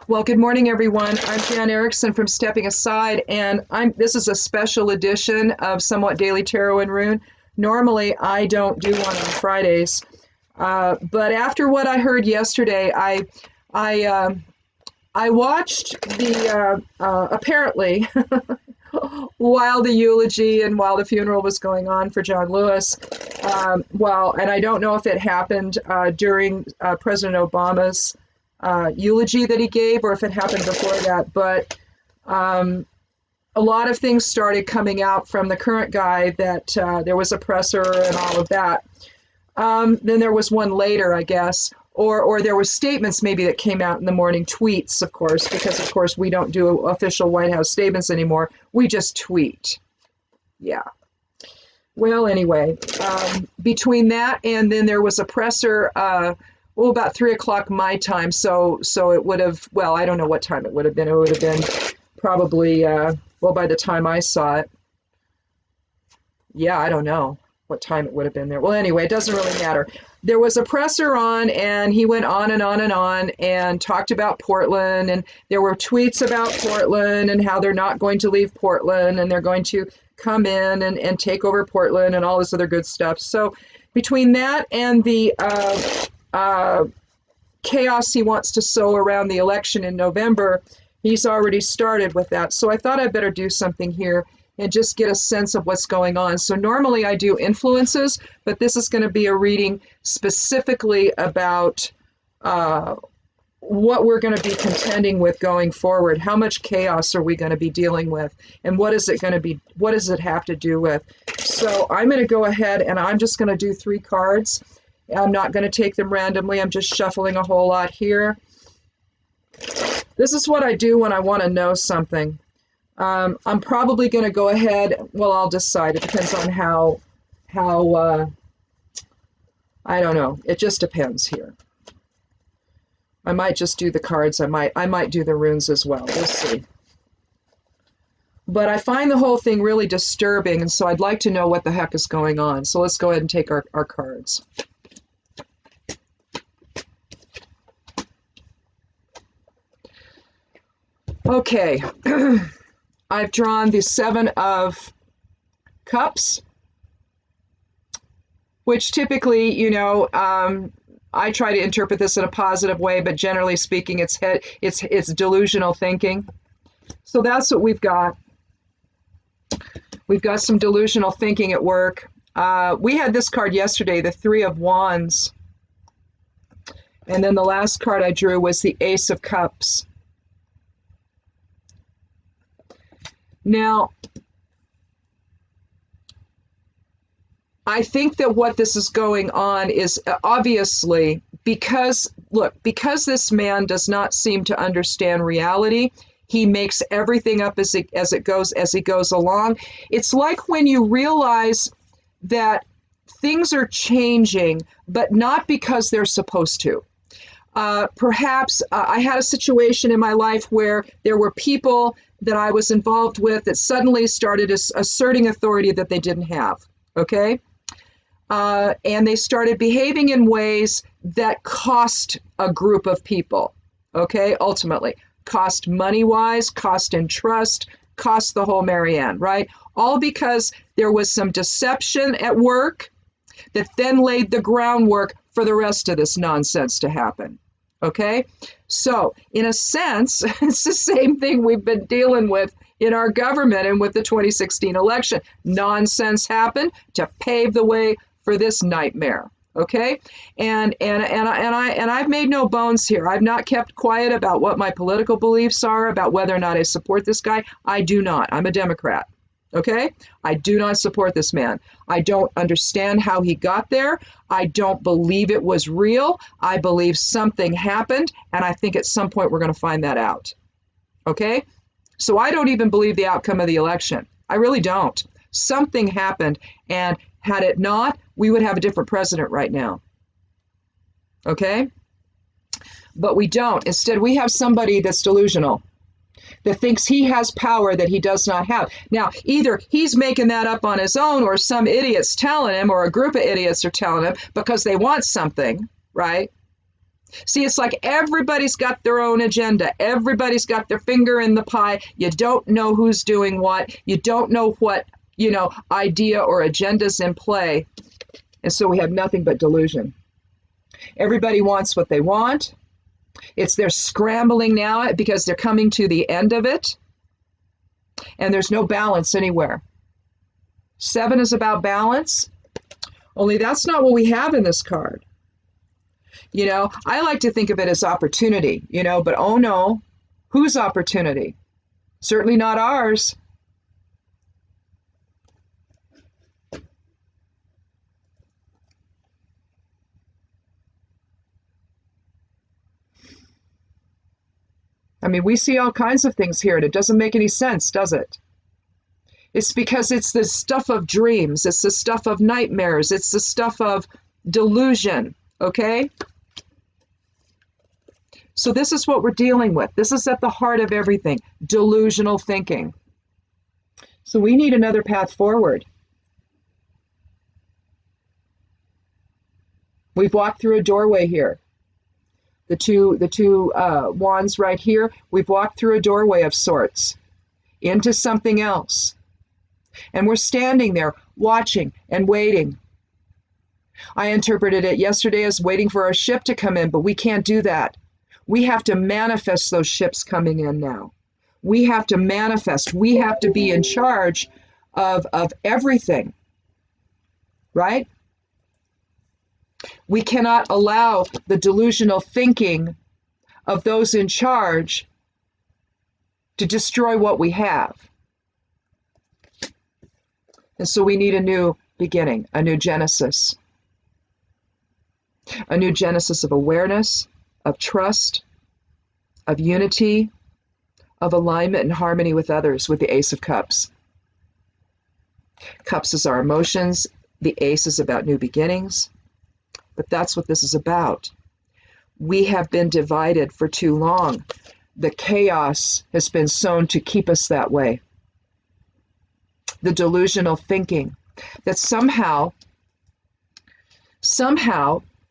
Well, good morning, everyone. I'm Jan Erickson from Stepping Aside, and this is a special edition of Somewhat Daily Tarot and Rune. Normally, I don't do one on Fridays, but after what I heard yesterday, I I watched the apparently while the eulogy and while the funeral was going on for John Lewis. And I don't know if it happened during President Obama's eulogy that he gave, or if it happened before that. But a lot of things started coming out from the current guy that there was a presser and all of that. Then there was one later, I guess, or there were statements maybe that came out in the morning, tweets, of course, because of course we don't do official White House statements anymore. We just tweet. Yeah. Well, anyway, between that and then there was a presser. About 3 o'clock my time. So it would have, well, I don't know what time it would have been. It would have been probably, by the time I saw it, yeah, I don't know what time it would have been there. Well, anyway, it doesn't really matter. There was a presser on, and he went on and on and on and talked about Portland, and there were tweets about Portland and how they're not going to leave Portland and they're going to come in and take over Portland and all this other good stuff. So between that and the chaos he wants to sow around the election in November, he's already started with that. So I thought I'd better do something here and just get a sense of what's going on. So normally I do influences, but this is going to be a reading specifically about what we're going to be contending with going forward. How much chaos are we going to be dealing with? And what is it going to be? What does it have to do with? So I'm going to go ahead and I'm just going to do 3 cards. I'm not going to take them randomly. I'm just shuffling a whole lot here. This is what I do when I want to know something. I'm probably going to go ahead. Well, I'll decide. It depends on how I don't know. It just depends here. I might just do the cards. I might do the runes as well. We'll see. But I find the whole thing really disturbing, and so I'd like to know what the heck is going on. So let's go ahead and take our cards. Okay, I've drawn the 7 of Cups, which typically, I try to interpret this in a positive way, but generally speaking, it's delusional thinking. So that's what we've got. We've got some delusional thinking at work. We had this card yesterday, the 3 of Wands, and then the last card I drew was the Ace of Cups. Now, I think that what this is going on is obviously because this man does not seem to understand reality. He makes everything up as he goes along. It's like when you realize that things are changing, but not because they're supposed to. Perhaps I had a situation in my life where there were people that I was involved with that suddenly started asserting authority that they didn't have, okay? And they started behaving in ways that cost a group of people, okay? Ultimately, cost money-wise, cost in trust, cost the whole Marianne, right? All because there was some deception at work that then laid the groundwork for the rest of this nonsense to happen. Okay, so in a sense, it's the same thing we've been dealing with in our government and with the 2016 election. Nonsense happened to pave the way for this nightmare. Okay, and I've made no bones here. I've not kept quiet about what my political beliefs are, about whether or not I support this guy. I do not. I'm a Democrat. Okay, I do not support this man. I don't understand how he got there. I don't believe it was real. I believe something happened, and I think at some point we're going to find that out. Okay, so I don't even believe the outcome of the election. I really don't. Something happened, and had it not, we would have a different president right now. Okay, but we don't. Instead, we have somebody that's delusional, that thinks he has power that he does not have. Now, either he's making that up on his own, or some idiot's telling him, or a group of idiots are telling him because they want something, right? See, it's like everybody's got their own agenda. Everybody's got their finger in the pie. You don't know who's doing what. You don't know what, idea or agenda's in play. And so we have nothing but delusion. Everybody wants what they want. They're scrambling now because they're coming to the end of it. And there's no balance anywhere. 7 is about balance. Only that's not what we have in this card. I like to think of it as opportunity, but oh no, whose opportunity? Certainly not ours. I mean, we see all kinds of things here, and it doesn't make any sense, does it? It's because it's the stuff of dreams. It's the stuff of nightmares. It's the stuff of delusion, okay? So this is what we're dealing with. This is at the heart of everything, delusional thinking. So we need another path forward. We've walked through a doorway here. The two wands right here, we've walked through a doorway of sorts into something else. And we're standing there watching and waiting. I interpreted it yesterday as waiting for our ship to come in, but we can't do that. We have to manifest those ships coming in now. We have to manifest. We have to be in charge of everything, right? We cannot allow the delusional thinking of those in charge to destroy what we have. And so we need a new beginning, a new genesis of awareness, of trust, of unity, of alignment and harmony with others, with the Ace of Cups. Cups is our emotions. The Ace is about new beginnings. But that's what this is about. We have been divided for too long. The chaos has been sown to keep us that way. The delusional thinking that somehow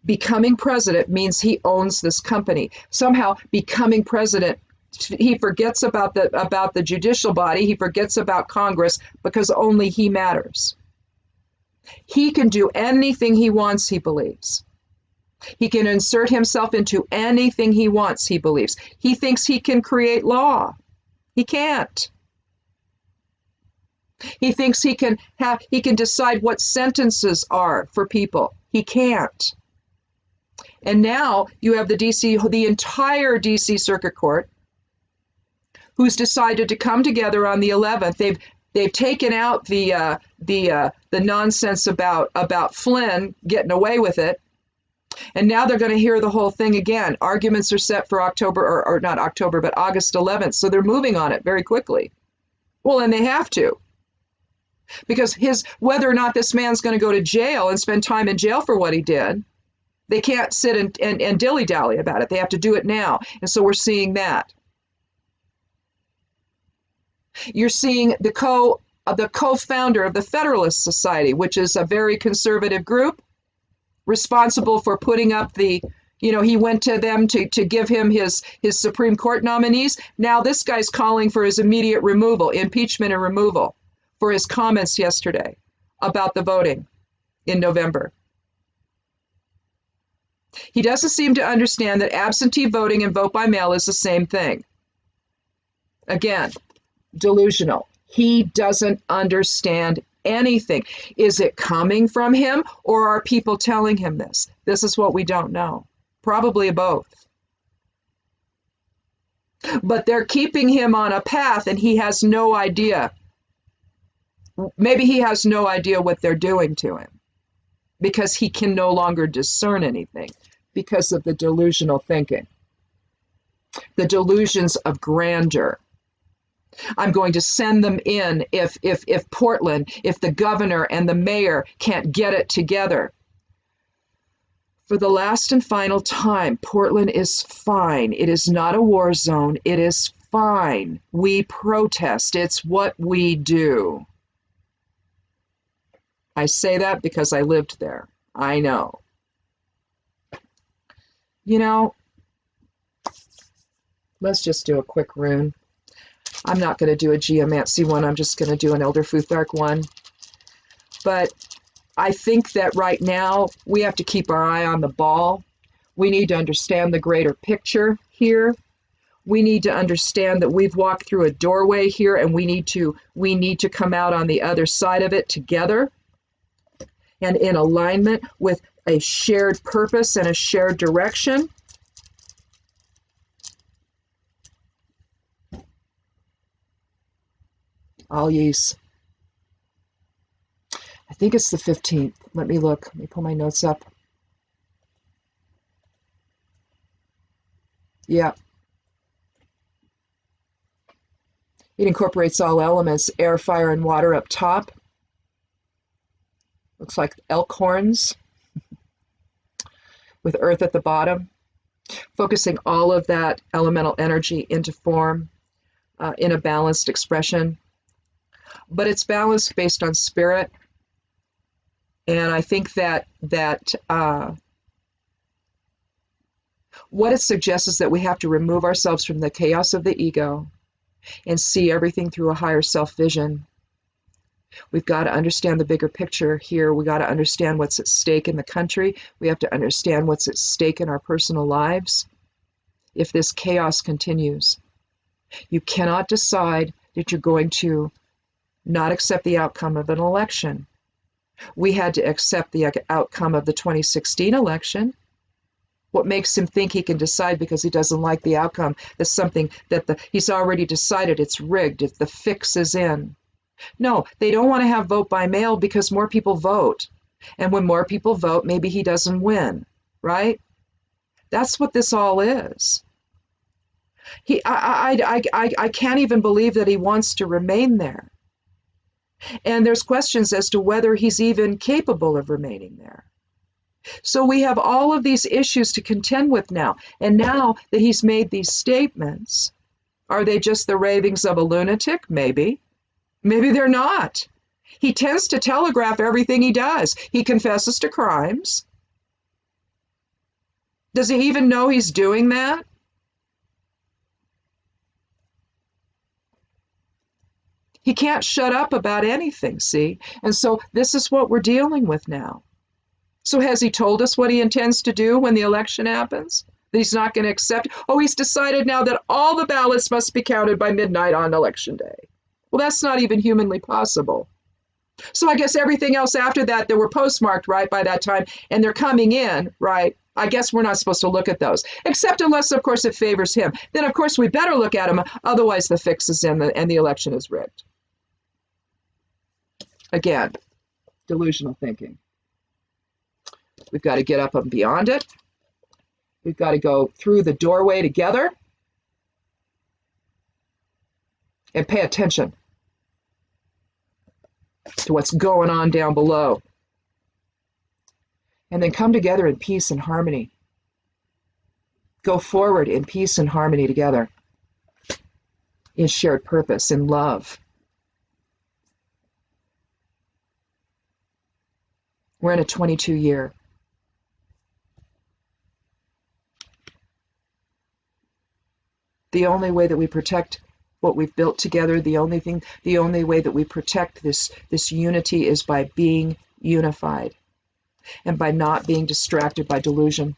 becoming president means he owns this company. Somehow becoming president, he forgets about the judicial body. He forgets about Congress because only he matters. He can do anything he wants, he believes. He can insert himself into anything he wants, he believes. He thinks he can create law. He can't. He thinks he can decide what sentences are for people. He can't. And now you have the entire DC Circuit Court, who's decided to come together on the 11th. They've taken out the nonsense about Flynn getting away with it, and now they're going to hear the whole thing again. Arguments are set for October, or not October, but August 11th. So they're moving on it very quickly. Well, and they have to, because whether or not this man's going to go to jail and spend time in jail for what he did, they can't sit and dilly-dally about it. They have to do it now, and so we're seeing that. You're seeing the co-founder of the Federalist Society, which is a very conservative group, responsible for putting up he went to them to give him his Supreme Court nominees. Now this guy's calling for his immediate removal, impeachment and removal, for his comments yesterday about the voting in November. He doesn't seem to understand that absentee voting and vote by mail is the same thing. Again, delusional. He doesn't understand anything. Is it coming from him, or are people telling him this? This is what we don't know. Probably both. But they're keeping him on a path, and he has no idea. Maybe he has no idea what they're doing to him, because he can no longer discern anything because of the delusional thinking. The delusions of grandeur. I'm going to send them in if Portland, if the governor and the mayor can't get it together. For the last and final time, Portland is fine. It is not a war zone. It is fine. We protest. It's what we do. I say that because I lived there. I know. You know, let's just do a quick rune. I'm not going to do a geomancy one. I'm just going to do an Elder Futhark one. But I think that right now we have to keep our eye on the ball. We need to understand the greater picture here. We need to understand that we've walked through a doorway here, and we need to come out on the other side of it together and in alignment with a shared purpose and a shared direction. All yeast. I think it's the 15th. Let me look. Let me pull my notes up. Yeah. It incorporates all elements, air, fire, and water up top. Looks like elk horns with earth at the bottom, focusing all of that elemental energy into form in a balanced expression. But it's balanced based on spirit. And I think that what it suggests is that we have to remove ourselves from the chaos of the ego and see everything through a higher self vision. We've got to understand the bigger picture here. We got to understand what's at stake in the country. We have to understand what's at stake in our personal lives. If this chaos continues, you cannot decide that you're going to not accept the outcome of an election. We had to accept the outcome of the 2016 election. What makes him think he can decide because he doesn't like the outcome is something that he's already decided it's rigged, the fix is in. No, they don't want to have vote by mail because more people vote. And when more people vote, maybe he doesn't win, right? That's what this all is. I can't even believe that he wants to remain there. And there's questions as to whether he's even capable of remaining there. So we have all of these issues to contend with now. And now that he's made these statements, are they just the ravings of a lunatic? Maybe. Maybe they're not. He tends to telegraph everything he does. He confesses to crimes. Does he even know he's doing that? He can't shut up about anything, see? And so this is what we're dealing with now. So has he told us what he intends to do when the election happens? That he's not going to accept? Oh, he's decided now that all the ballots must be counted by midnight on election day. Well, that's not even humanly possible. So I guess everything else after that were postmarked, right, by that time, and they're coming in, right? I guess we're not supposed to look at those, except unless, of course, it favors him. Then, of course, we better look at them. Otherwise, the fix is in and the election is rigged. Again, delusional thinking. We've got to get up and beyond it. We've got to go through the doorway together and pay attention to what's going on down below. And then come together in peace and harmony. Go forward in peace and harmony together, in shared purpose, in love. We're in a 22 year. The only way that we protect what we've built together, the only way that we protect this unity is by being unified and by not being distracted by delusion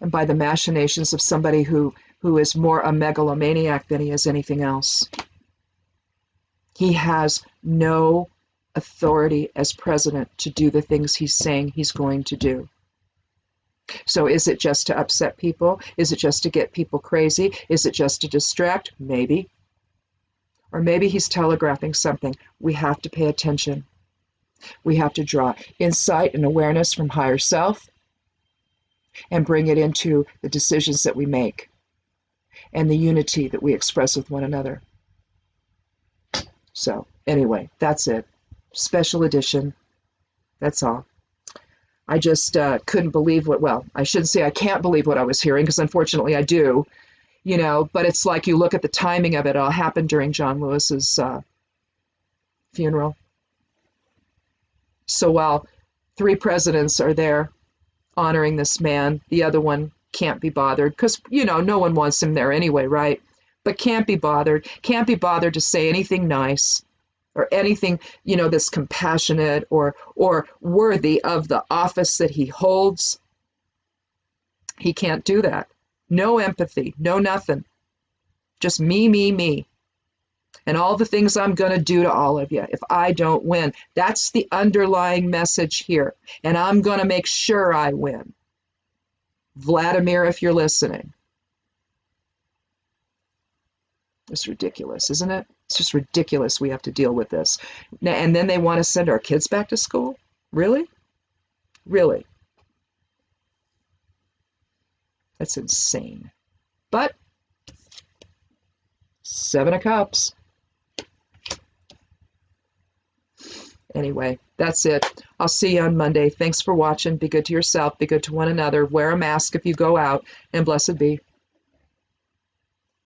and by the machinations of somebody who is more a megalomaniac than he is anything else. He has no authority as president to do the things he's saying he's going to do. So is it just to upset people? Is it just to get people crazy? Is it just to distract? Maybe. Or maybe he's telegraphing something. We have to pay attention. We have to draw insight and awareness from higher self and bring it into the decisions that we make and the unity that we express with one another. So anyway, that's it. Special edition. That's all. I just couldn't believe I shouldn't say I can't believe what I was hearing, because unfortunately I do, but it's like you look at the timing of it. It all happened during John Lewis's funeral. So while 3 presidents are there honoring this man. The other one can't be bothered because, no one wants him there anyway, right? But can't be bothered, to say anything nice or anything, that's compassionate or worthy of the office that he holds. He can't do that. No empathy, no nothing. Just me, me, me. And all the things I'm going to do to all of you if I don't win. That's the underlying message here. And I'm going to make sure I win. Vladimir, if you're listening. It's ridiculous, isn't it? It's just ridiculous we have to deal with this. And then they want to send our kids back to school? Really? Really? That's insane. But 7 of Cups. Anyway, that's it. I'll see you on Monday. Thanks for watching. Be good to yourself. Be good to one another. Wear a mask if you go out. And blessed be.